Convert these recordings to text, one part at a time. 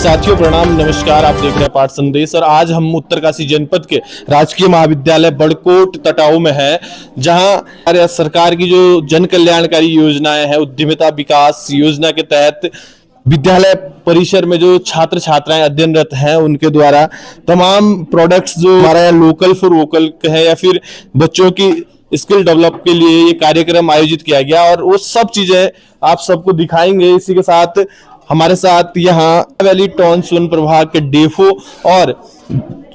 साथियों प्रणाम नमस्कार। आप देख रहे हैं पाठ संदेश और आज हम उत्तरकाशी जनपद के राजकीय महाविद्यालय बड़कोट तटाऊ में हैं, जहां सरकार की जो जन कल्याणकारी योजनाएं हैं, उद्यमिता विकास योजना के तहत विद्यालय परिसर में जो छात्र छात्राएं अध्ययनरत हैं उनके द्वारा तमाम प्रोडक्ट्स जो हमारा लोकल फॉर वोकल है या फिर बच्चों की स्किल डेवलप के लिए ये कार्यक्रम आयोजित किया गया और वो सब चीजें आप सबको दिखाएंगे। इसी के साथ हमारे साथ यहाँ वैली टाउन सोन प्रभाग के डेफो और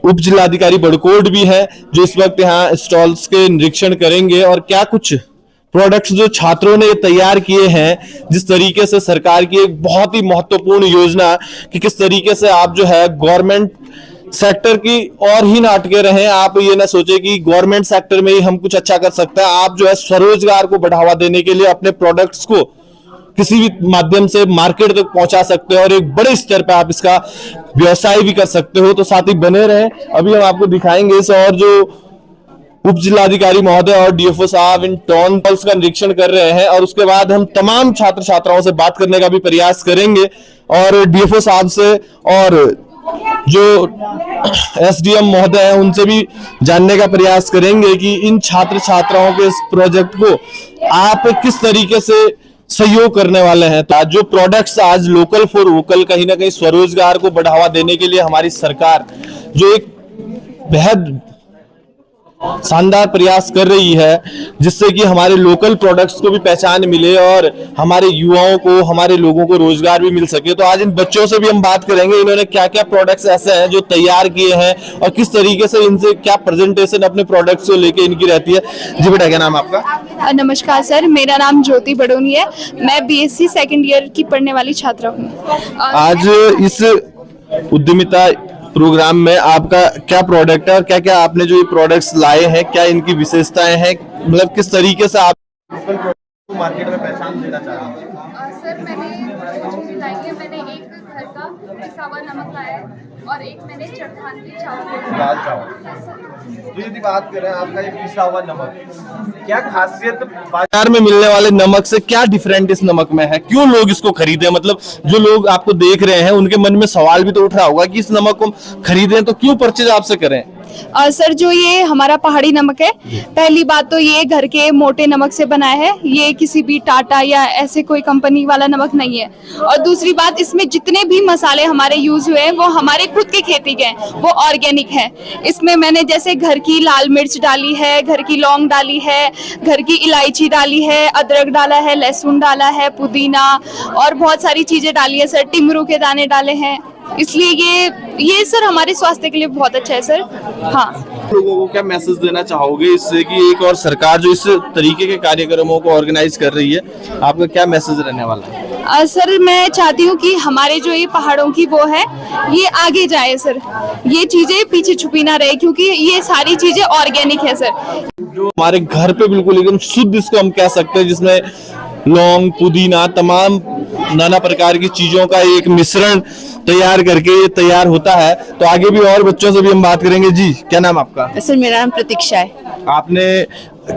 उप जिलाधिकारी बड़कोट भी है, जो इस वक्त यहाँ स्टॉल्स के निरीक्षण करेंगे और क्या कुछ प्रोडक्ट्स जो छात्रों ने तैयार किए हैं, जिस तरीके से सरकार की एक बहुत ही महत्वपूर्ण योजना कि किस तरीके से आप जो है गवर्नमेंट सेक्टर की और ही ना अटके रहे। आप ये ना सोचे कि गवर्नमेंट सेक्टर में ही हम कुछ अच्छा कर सकते हैं। आप जो है स्वरोजगार को बढ़ावा देने के लिए अपने प्रोडक्ट्स को किसी भी माध्यम से मार्केट तक पहुंचा सकते हो और एक बड़े स्तर पर आप इसका व्यवसाय भी कर सकते हो। तो साथ ही बने रहे, अभी हम आपको दिखाएंगे इस और जो उप जिलाधिकारी महोदय और डीएफओ साहब इन टाउन हॉल्स का निरीक्षण कर रहे हैं और उसके बाद हम तमाम छात्र छात्राओं से बात करने का भी प्रयास करेंगे और डीएफओ साहब से और जो एसडीएम महोदय हैं उनसे भी जानने का प्रयास करेंगे कि इन छात्र छात्राओं के इस प्रोजेक्ट को आप किस तरीके से सहयोग करने वाले हैं। तो जो प्रोडक्ट्स आज लोकल फॉर वोकल कहीं ना कहीं स्वरोजगार को बढ़ावा देने के लिए हमारी सरकार जो एक बेहद शानदार प्रयास कर रही है, जिससे कि हमारे लोकल प्रोडक्ट्स को भी पहचान मिले और हमारे युवाओं को, हमारे लोगों को रोजगार भी मिल सके। तो आज इन बच्चों से भी हम बात करेंगे, इन्होंने क्या क्या प्रोडक्ट्स ऐसे हैं जो तैयार किए हैं और किस तरीके से इनसे क्या प्रेजेंटेशन अपने प्रोडक्ट्स को लेके इनकी रहती है। जी बेटा, क्या नाम है आपका? नमस्कार सर, मेरा नाम ज्योति बड़ोनी है। मैं बीएससी सेकंड ईयर की पढ़ने वाली छात्रा हूँ। आज इस उद्यमिता प्रोग्राम में आपका क्या प्रोडक्ट है और क्या क्या आपने जो ये प्रोडक्ट्स लाए हैं, क्या इनकी विशेषताएं हैं, मतलब किस तरीके से आप मार्केट में पहचान देना चाह रहे हैं? सर मैंने लाई है, मैंने एक घर का पिसावा नमक लाया है और एक मैंने चरधानवी चावल, दाल चावल। तो यदि बात करें आपका ये पिसा हुआ नमक, क्या खासियत बाजार में मिलने वाले नमक से क्या डिफरेंट इस नमक में है, क्यों लोग इसको खरीदे? मतलब जो लोग आपको देख रहे हैं उनके मन में सवाल भी तो उठ रहा होगा कि इस नमक को खरीदें तो क्यों परचेज आपसे करें? सर जो ये हमारा पहाड़ी नमक है, पहली बात तो ये घर के मोटे नमक से बना है, ये किसी भी टाटा या ऐसे कोई कंपनी वाला नमक नहीं है। और दूसरी बात, इसमें जितने भी मसाले हमारे यूज हुए हैं वो हमारे खुद के खेती के हैं, वो ऑर्गेनिक है। इसमें मैंने जैसे घर की लाल मिर्च डाली है, घर की लौंग डाली है, घर की इलायची डाली है, अदरक डाला है, लहसुन डाला है, पुदीना और बहुत सारी चीजें डाली है सर, टिमरू के दाने डाले हैं। इसलिए ये सर हमारे स्वास्थ्य के लिए बहुत अच्छा है सर। हाँ, लोगों को क्या मैसेज देना चाहोगे इससे कि एक और सरकार जो इस तरीके के कार्यक्रमों को ऑर्गेनाइज कर रही है, आपका क्या मैसेज रहने वाला है? सर मैं चाहती हूँ कि हमारे जो ये पहाड़ों की वो है ये आगे जाए सर, ये चीजें पीछे छुपी ना रहे, क्योंकि ये सारी चीजें ऑर्गेनिक है सर। जो हमारे घर पे बिल्कुल एकदम शुद्ध इसको हम कह सकते हैं, जिसमें लौंग, पुदीना, तमाम नाना प्रकार की चीजों का एक मिश्रण तैयार करके ये तैयार होता है। तो आगे भी और बच्चों से भी हम बात करेंगे। जी, क्या नाम आपका? सर मेरा नाम प्रतीक्षा है। आपने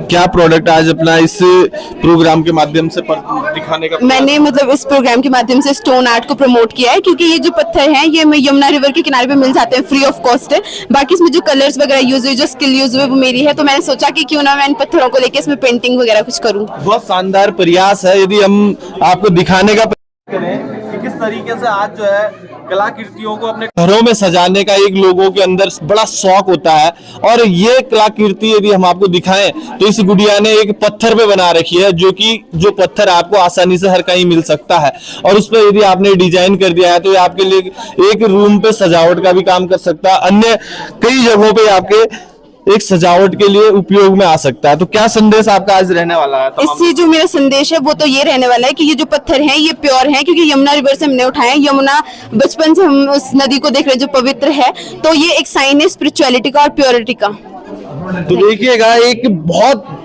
क्या प्रोडक्ट आज अपना इस प्रोग्राम के माध्यम से दिखाने का? मैंने मतलब इस प्रोग्राम के माध्यम से स्टोन आर्ट को प्रमोट किया है, क्योंकि ये जो पत्थर हैं ये यमुना रिवर के किनारे पे मिल जाते हैं, फ्री ऑफ कॉस्ट है। बाकी इसमें जो कलर्स वगैरह यूज हुए, जो स्किल यूज हुए वो मेरी है, तो मैंने सोचा कि क्यों ना मैं इन पत्थरों को लेके इसमें पेंटिंग वगैरह कुछ करूँ। बहुत शानदार प्रयास है। यदि हम आपको दिखाने का करें कि किस तरीके से आज जो है कलाकृतियों को अपने घरों में सजाने का एक लोगों के अंदर बड़ा शौक होता है, और ये कलाकृति यदि हम आपको दिखाएं तो इस गुड़िया ने एक पत्थर पे बना रखी है, जो पत्थर आपको आसानी से हर कहीं मिल सकता है, और उस पर यदि आपने डिजाइन कर दिया है तो ये आपके लिए एक रूम पे सजावट का भी काम कर सकता है, अन्य कई जगहों पे आपके एक सजावट के लिए उपयोग में आ सकता है। तो क्या संदेश आपका आज रहने वाला है? इससे जो मेरा संदेश है वो तो ये रहने वाला है कि ये जो पत्थर हैं ये प्योर हैं, क्योंकि यमुना रिवर से हमने उठाए हैं। यमुना बचपन से हम उस नदी को देख रहे हैं जो पवित्र है, तो ये एक साइन है स्पिरिचुअलिटी का और प्योरिटी का। तो देखिएगा, एक बहुत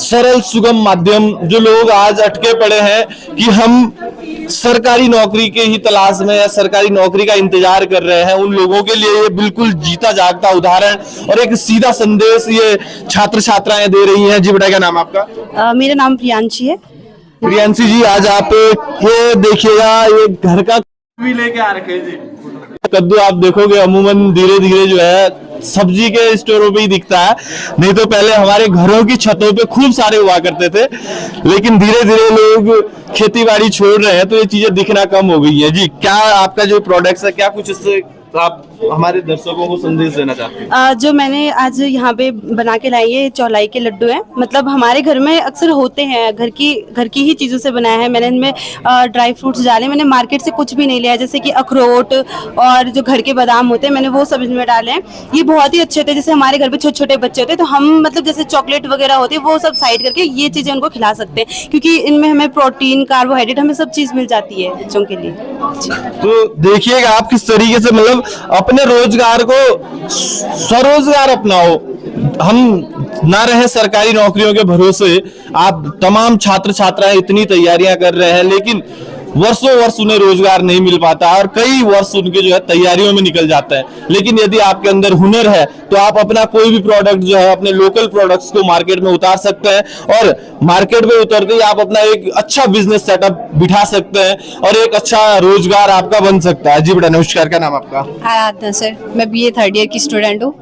सरल सुगम माध्यम, जो लोग आज अटके पड़े हैं कि हम सरकारी नौकरी के ही तलाश में या सरकारी नौकरी का इंतजार कर रहे हैं, उन लोगों के लिए ये बिल्कुल जीता जागता उदाहरण और एक सीधा संदेश ये छात्र छात्राएं दे रही हैं। जी बेटा, क्या नाम आपका? मेरा नाम प्रियांशी है। प्रियांशी जी, आज आप ये देखिएगा, ये घर का भी लेके आ रखे हैं जी। कद्दू आप देखोगे अमूमन धीरे धीरे जो है सब्जी के स्टोरों पे ही दिखता है, नहीं तो पहले हमारे घरों की छतों पे खूब सारे हुआ करते थे, लेकिन धीरे धीरे लोग खेती बाड़ी छोड़ रहे हैं तो ये चीजें दिखना कम हो गई है। जी, क्या आपका जो प्रोडक्ट्स है, क्या कुछ इससे आप हमारे दर्शकों को संदेश देना चाहते हैं? जो मैंने आज यहाँ पे बना के लाई है, चौलाई के लड्डू हैं। मतलब हमारे घर में अक्सर होते हैं, घर की ही चीज़ों से बनाया है। मैंने इनमें ड्राई फ्रूट्स डाले, मैंने मार्केट से कुछ भी नहीं लिया, जैसे कि अखरोट और जो घर के बादाम होते हैं मैंने वो सब इनमें डाले हैं। ये बहुत ही अच्छे थे। जैसे हमारे घर पे छोटे छोटे बच्चे होते हैं तो हम मतलब जैसे चॉकलेट वगैरह होती है वो सब साइड करके ये चीज़ें उनको खिला सकते हैं, क्योंकि इनमें हमें प्रोटीन, कार्बोहाइड्रेट, हमें सब चीज़ मिल जाती है बच्चों के लिए। तो देखिएगा आप किस तरीके से मतलब अपने रोजगार को स्वरोजगार अपनाओ। हम ना रहे सरकारी नौकरियों के भरोसे। आप तमाम छात्र छात्राएं इतनी तैयारियां कर रहे हैं, लेकिन वर्षों वर्ष उन्हें रोजगार नहीं मिल पाता और कई वर्ष उनके जो है तैयारियों में निकल जाता है। लेकिन यदि आपके अंदर हुनर है तो आप अपना कोई भी प्रोडक्ट जो है अपने लोकल प्रोडक्ट्स को मार्केट में उतार सकते हैं और मार्केट में उतरते ही आप अपना एक अच्छा बिजनेस सेटअप बिठा सकते हैं और एक अच्छा रोजगार आपका बन सकता है। जी बेटा, नमस्कार, क्या नाम आपका? आराधना सर, मैं बीए थर्ड ईयर की स्टूडेंट हूँ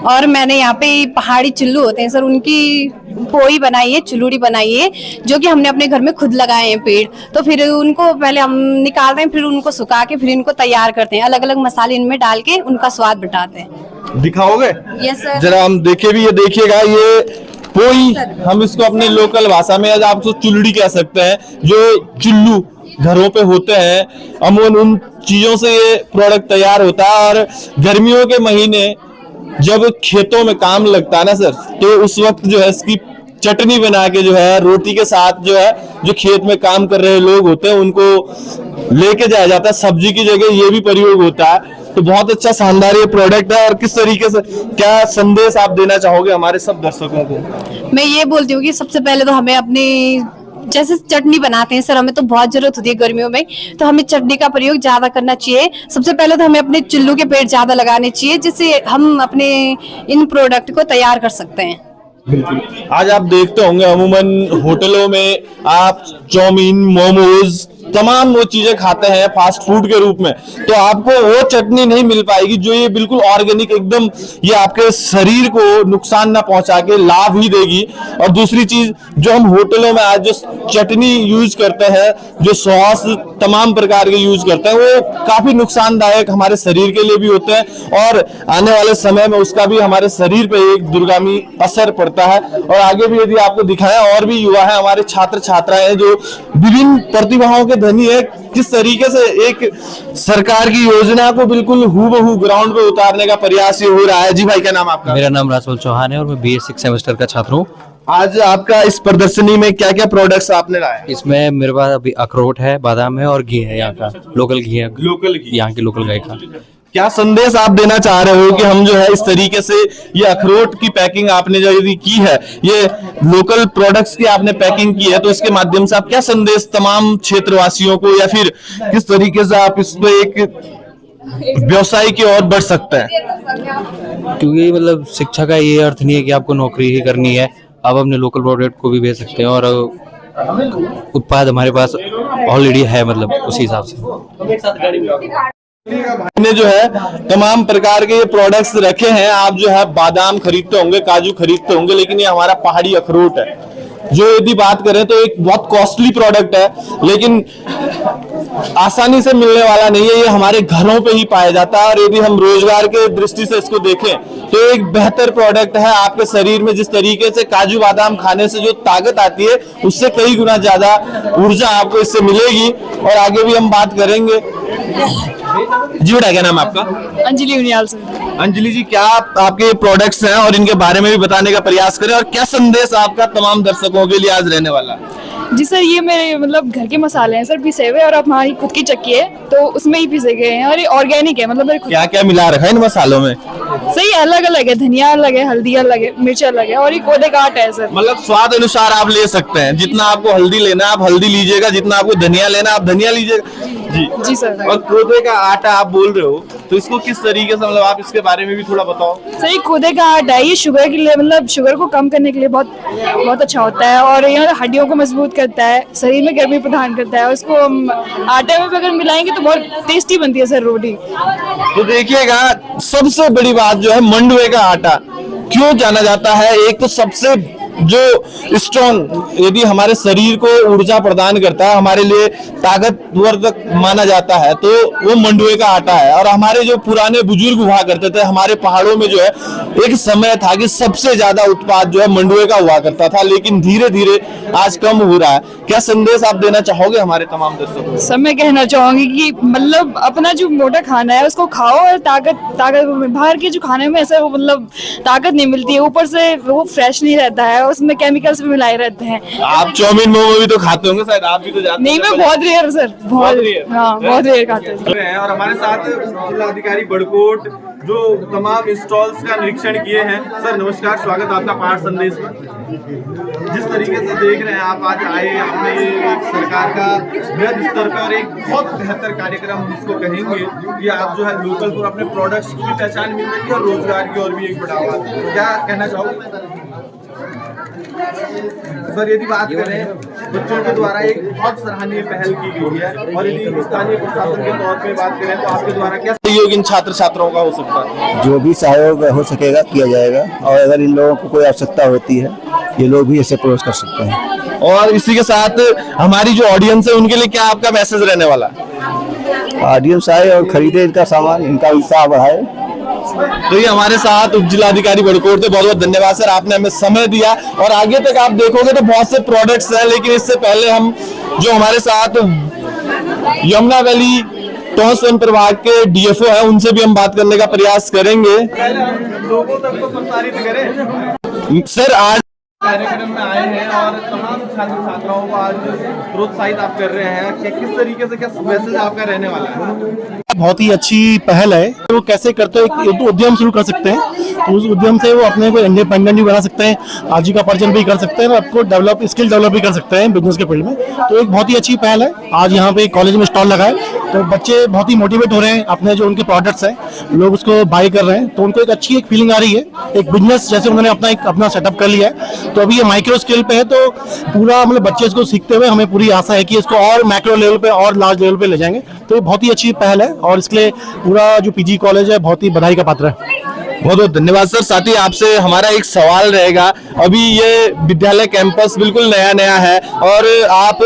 और मैंने यहाँ पे पहाड़ी चुल्लू होते हैं सर, उनकी पोई बनाई है, चुल्लूड़ी बनाई है, जो कि हमने अपने घर में खुद लगाए हैं पेड़। तो फिर उनको पहले हम निकालते हैं, फिर उनको सुखा के फिर इनको तैयार करते हैं, अलग अलग मसाले इनमें डाल के उनका स्वाद बिठाते हैं। दिखाओगे? Yes sir. जरा हम देखे भी, ये देखिएगा, ये पोई हम इसको अपने लोकल भाषा में आप उसको चुल्लड़ी कह सकते हैं, जो चुल्लू घरों पे होते हैं। अमूमन उन चीजों से ये प्रोडक्ट तैयार होता है और गर्मियों के महीने जब खेतों में काम लगता है ना सर, तो उस वक्त जो है इसकी चटनी बना के जो है रोटी के साथ जो है जो खेत में काम कर रहे लोग होते हैं उनको लेके जाया जाता है। सब्जी की जगह ये भी प्रयोग होता है। तो बहुत अच्छा शानदार ये प्रोडक्ट है। और किस तरीके से, क्या संदेश आप देना चाहोगे हमारे सब दर्शकों को? मैं ये बोलती हूँ कि सबसे पहले तो हमें अपनी जैसे चटनी बनाते हैं सर, हमें तो बहुत जरूरत होती है गर्मियों में, तो हमें चटनी का प्रयोग ज्यादा करना चाहिए। सबसे पहले तो हमें अपने चुल्लू के पेड़ ज्यादा लगाने चाहिए, जिससे हम अपने इन प्रोडक्ट को तैयार कर सकते हैं। बिल्कुल। आज आप देखते होंगे अमूमन होटलों में आप चाउमीन, मोमोज, तमाम वो चीजें खाते हैं फास्ट फूड के रूप में, तो आपको वो चटनी नहीं मिल पाएगी जो ये बिल्कुल ऑर्गेनिक एकदम ये आपके शरीर को नुकसान ना पहुंचा के लाभ ही देगी। और दूसरी चीज, जो हम होटलों में आज जो चटनी यूज करते हैं, जो सॉस तमाम प्रकार के यूज करते हैं, वो काफी नुकसानदायक हमारे शरीर के लिए भी होते हैं और आने वाले समय में उसका भी हमारे शरीर पे एक दूरगामी असर पड़ता है। और आगे भी यदि आपको दिखाया, और भी युवा है हमारे छात्र छात्राएं जो विभिन्न प्रतिभाओं के धनी है, किस तरीके से एक सरकार की योजना को बिल्कुल हूबहू ग्राउंड पे उतारने का प्रयास ये हो रहा है। जी भाई, क्या नाम आपका? मेरा नाम रासुल चौहान है और मैं बीए 6 सेमेस्टर का छात्र हूँ। आज आपका इस प्रदर्शनी में क्या क्या प्रोडक्ट्स आपने लाए? इसमें मेरे पास अभी अखरोट है, बादाम है और घी है, यहाँ का लोकल घी है, लोकल घी, यहाँ की लोकल गाय का। क्या संदेश आप देना चाह रहे हो कि हम जो है इस तरीके से ये अखरोट की पैकिंग आपने जो यदि की है, ये लोकल प्रोडक्ट्स की आपने पैकिंग की है, तो इसके माध्यम से आप क्या संदेश तमाम क्षेत्रवासियों को, या फिर किस तरीके से आप इस पे एक व्यवसाय की ओर बढ़ सकते हैं? क्योंकि मतलब शिक्षा का ये अर्थ नहीं है कि आपको नौकरी ही करनी है, आप अपने लोकल प्रोडक्ट को भी बेच सकते हैं और उत्पाद हमारे पास ऑलरेडी है, मतलब उसी हिसाब से। भाई ने जो है तमाम प्रकार के ये प्रोडक्ट्स रखे हैं। आप जो है बादाम खरीदते होंगे, काजू खरीदते होंगे, लेकिन ये हमारा पहाड़ी अखरोट है, जो यदि बात करें तो एक बहुत कॉस्टली प्रोडक्ट है, लेकिन आसानी से मिलने वाला नहीं है। ये हमारे घरों पे ही पाया जाता है और यदि हम रोजगार के दृष्टि से इसको देखें तो एक बेहतर प्रोडक्ट है। आपके शरीर में जिस तरीके से काजू बादाम खाने से जो ताकत आती है, उससे कई गुना ज्यादा ऊर्जा आपको इससे मिलेगी। और आगे भी हम बात करेंगे। जी बेटा, क्या नाम आपका? अंजलि उनियाल सर। अंजलि जी, क्या आपके प्रोडक्ट्स हैं और इनके बारे में भी बताने का प्रयास करें, और क्या संदेश आपका तमाम दर्शकों के लिए आज रहने वाला है? जी सर, ये मेरे मतलब घर के मसाले हैं सर, पिसे हुए, और अब हमारी खुद की चक्की है तो उसमें ही पिसे गए हैं और ये ऑर्गेनिक है। मतलब मेरे खुद क्या क्या मिला रखा है इन मसालों में? सही अलग अलग है, धनिया अलग है, हल्दी अलग है, मिर्च अलग है और एक कोदे का आटा है सर। मतलब स्वाद अनुसार आप ले सकते हैं, जितना आपको हल्दी लेना आप हल्दी लीजिएगा, जितना आपको धनिया लेना आप धनिया लीजिएगा। जी जी सर। और कोदे का आटा आप बोल रहे हो, तो इसको किस तरीके से मतलब आप इसके बारे में भी थोड़ा बताओ। सर ये कूदे का आटा है, ये शुगर के लिए मतलब शुगर को कम करने के लिए बहुत बहुत अच्छा होता है और ये हड्डियों को मजबूत करता है, शरीर में गर्मी प्रदान करता है। उसको हम आटे में भी अगर मिलाएंगे तो बहुत टेस्टी बनती है सर रोटी। तो देखिएगा, सबसे बड़ी बात जो है मंडुए का आटा क्यों जाना जाता है, एक तो सबसे जो स्ट्रॉन्ग, यदि हमारे शरीर को ऊर्जा प्रदान करता है, हमारे लिए ताकतवर तक माना जाता है, तो वो मंडुए का आटा है। और हमारे जो पुराने बुजुर्ग हुआ करते थे, हमारे पहाड़ों में जो है एक समय था कि सबसे ज्यादा उत्पाद जो है मंडुए का हुआ करता था, लेकिन धीरे धीरे आज कम हो रहा है। क्या संदेश आप देना चाहोगे हमारे तमाम दर्शकों को? सब मैं कहना चाहूंगी कि मतलब अपना जो मोटा खाना है उसको खाओ और ताकत बाहर के जो खाने में ऐसा मतलब ताकत नहीं मिलती है, ऊपर से वो फ्रेश नहीं रहता है, उसमें केमिकल्स भी मिलाए रहते हैं। आप चाउमीन मोमो भी तो खाते होंगे शायद, आप भी तो जाते नहीं, मैं बहुत रेयर सर, बहुत रेयर, हाँ बहुत रेयर खाते हैं। और हमारे साथ जिलाधिकारी बड़कोट जो तमाम स्टॉल्स का निरीक्षण किए हैं। सर नमस्कार, स्वागत आपका पहाड़ संदेश में। जिस तरीके से देख रहे हैं आप आज आए, आपने एक सरकार का बृहद स्तर पर एक बहुत बेहतर कार्यक्रम हम इसको कहेंगे कि आप जो है लोकल को अपने प्रोडक्ट्स की भी पहचान मिल रही है और रोजगार की और भी एक बढ़ावा। क्या कहना चाहोगे सर? यदि बात करें बच्चों के द्वारा एक बहुत सराहनीय पहल की गई है, और यदि स्थानीय प्रशासन के तौर पे बात करें तो आपके द्वारा क्या सहयोग इन छात्र छात्राओं का हो सकता है? जो भी सहयोग हो सकेगा किया जाएगा, और अगर इन लोगों को कोई आवश्यकता होती है ये लोग भी ऐसे अप्रोच कर सकते हैं। और इसी के साथ हमारी जो ऑडियंस है उनके लिए क्या आपका मैसेज रहने वाला है? ऑडियंस आए और खरीदे इनका सामान, इनका उत्साह बढ़ाए। तो ये हमारे साथ उप जिलाधिकारी बड़कोट थे। बहुत बहुत धन्यवाद सर, आपने हमें समय दिया। और आगे तक आप देखोगे तो बहुत से प्रोडक्ट्स हैं, लेकिन इससे पहले हम जो हमारे साथ यमुना वैली टॉस वन प्रभाग के डीएफओ है उनसे भी हम बात करने का प्रयास करेंगे। लोगों तक तो प्रसारित करें। सर आज कार्यक्रम में आए हैं और तमाम छात्र छात्राओं को आज प्रोत्साहित आप कर रहे हैं, कि किस तरीके से क्या मैसेज आपका रहने वाला है? बहुत ही अच्छी पहल है। वो कैसे करते हैं, एक उद्यम शुरू कर सकते हैं, तो उस उद्यम से वो अपने को इंडिपेंडेंट भी बना सकते हैं, आजीविकोपार्जन भी कर सकते हैं और आपको स्किल डेवलप भी कर सकते हैं बिजनेस के फील्ड में। तो एक बहुत ही अच्छी पहल है। आज यहाँ पे कॉलेज में स्टॉल लगा है तो बच्चे बहुत ही मोटिवेट हो रहे हैं, अपने जो उनके प्रोडक्ट्स हैं लोग उसको बाय कर रहे हैं, तो उनको एक अच्छी एक फीलिंग आ रही है, एक बिजनेस जैसे उन्होंने अपना सेटअप कर लिया है। तो अभी ये माइक्रो स्केल पे है, तो पूरा मतलब बच्चे इसको सीखते हुए हमें पूरी आशा है कि इसको और मैक्रो लेवल पे और लार्ज लेवल पे ले जाएंगे। तो ये बहुत ही अच्छी पहल है और इसके लिए पूरा जो पीजी कॉलेज है बहुत ही बधाई का पात्र है। बहुत बहुत धन्यवाद सर। साथ ही आपसे हमारा एक सवाल रहेगा, अभी ये विद्यालय कैंपस बिल्कुल नया नया है और आप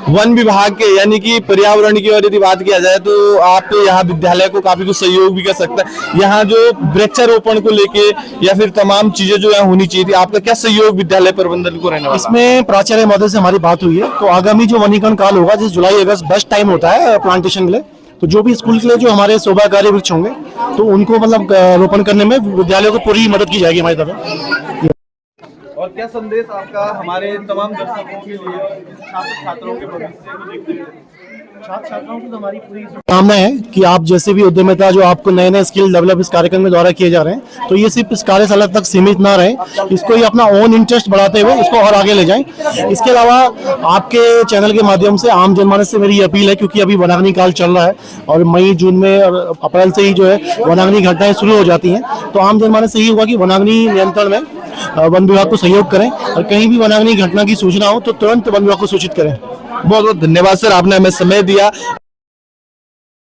वन विभाग के यानी कि पर्यावरण की और यदि बात किया जाए तो आप यहाँ विद्यालय को काफी कुछ सहयोग भी कर सकते हैं। यहाँ जो वृक्षारोपण को लेके या फिर तमाम चीजें जो यहाँ होनी चाहिए थी, आपका क्या सहयोग विद्यालय प्रबंधन को रहने वाला? इसमें प्राचार्य महोदय से हमारी बात हुई है, तो आगामी जो वनीकरण काल होगा, जिस जुलाई अगस्त बेस्ट टाइम होता है प्लांटेशन के लिए, तो जो भी स्कूल के लिए जो हमारे शोभाकारी वृक्ष होंगे तो उनको मतलब रोपण करने में विद्यालयों को पूरी मदद की जाएगी हमारी तरफ। और क्या संदेश आपका हमारे तमाम दर्शकों के लिए, छात्र छात्राओं के भविष्य को देखते हुए? छात्र छात्राओं की तो हमारी पूरी कामना है कि आप जैसे भी उद्यमिता जो आपको नए नए स्किल डेवलप इस कार्यक्रम के द्वारा किए जा रहे हैं, तो ये सिर्फ इस कार्यशाला तक सीमित ना रहे, इसको ये अपना ओन इंटरेस्ट बढ़ाते हुए इसको और आगे ले जाएं। इसके अलावा आपके चैनल के माध्यम से आम जनमानस से मेरी अपील है, क्योंकि अभी वनाग्नि काल चल रहा है और मई जून में और अप्रैल से ही जो है वनाग्नि घटनाएं शुरू हो जाती हैं, तो आम जनमानस से यही होगा कि वनाग्नि नियंत्रण में वन विभाग को सहयोग करें और कहीं भी वनाग्नि घटना की सूचना हो तो तुरंत वन विभाग को सूचित करें। बहुत बहुत धन्यवाद सर, आपने हमें समय दिया।